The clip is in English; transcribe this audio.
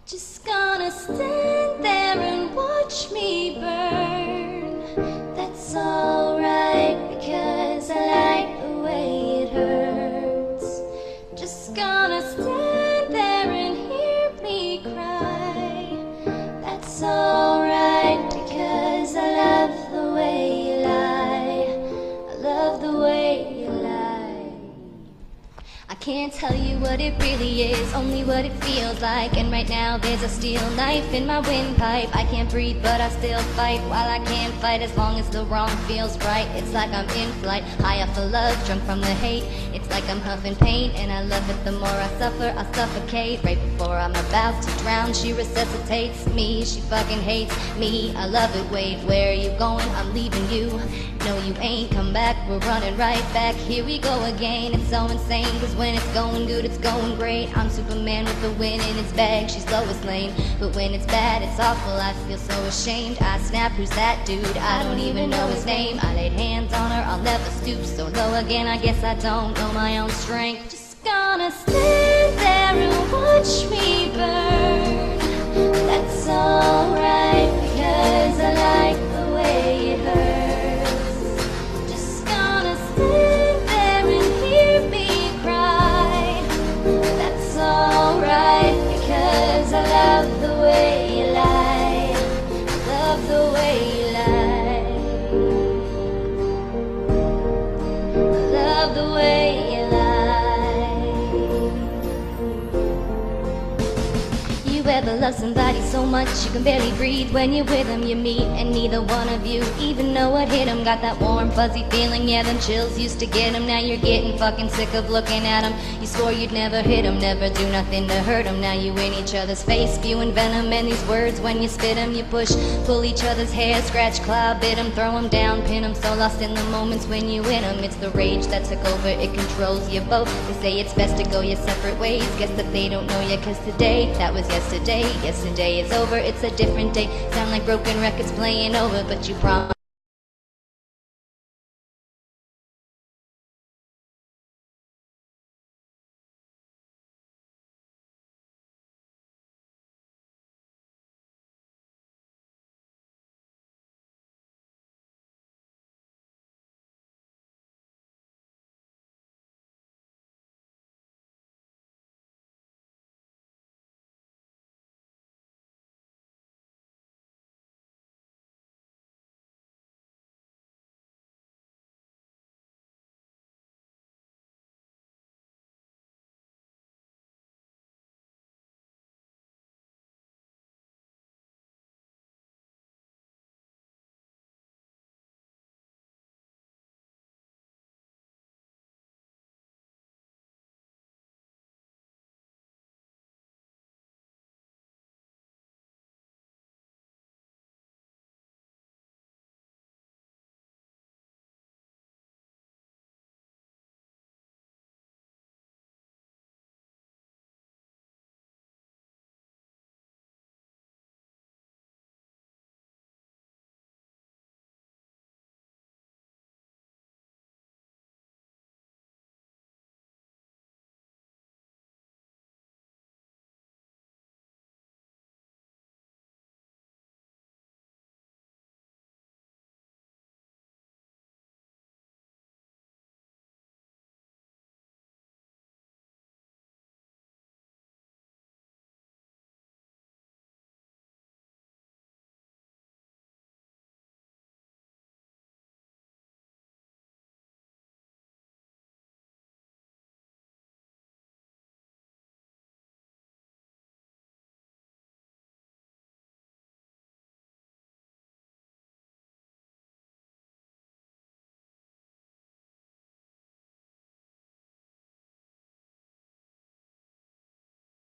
Just gonna stand there and watch me burn. That's alright, because I like the way it hurts. Just gonna stand there and hear me cry. That's alright, because I love the way you lie. I love the way you lie. I can't tell you what it really is, only what it feels like. And right now there's a steel knife in my windpipe. I can't breathe but I still fight, while I can't fight as long as the wrong feels right. It's like I'm in flight, high off the love, drunk from the hate. It's like I'm huffing pain, and I love it the more I suffer, I suffocate. Right before I'm about to drown, she resuscitates me. She fucking hates me, I love it. Wait, where are you going? I'm leaving you. No, you ain't come back, we're running right back. Here we go again, it's so insane, cause when it's going good, it's going great. I'm Superman with the wind in his bag, she's Lois Lane. But when it's bad, it's awful, I feel so ashamed. I snap, who's that dude? I don't even know his name. I laid hands on her, I'll never stoop so low again. I guess I don't know my own strength. Just gonna stand there and watch me burn. That's alright, because I like the way it hurts. Just gonna stand there and hear me cry. That's alright, because I love the way you lie. I love the way you lie. I love the way you lie. You ever love somebody so much you can barely breathe? When you're with them you meet, and neither one of you even know what hit them. Got that warm fuzzy feeling, yeah, them chills used to get them. Now you're getting fucking sick of looking at them. You swore you'd never hit them, never do nothing to hurt them. Now you in each other's face, spewing venom, and these words when you spit them. You push, pull each other's hair, scratch, claw, bit them, throw them down, pin them. So lost in the moments when you in them. It's the rage that took over, it controls you both. They say it's best to go your separate ways. Guess that they don't know you, cause today, that was yesterday. Yesterday is over, it's a different day. Sound like broken records playing over, but you promise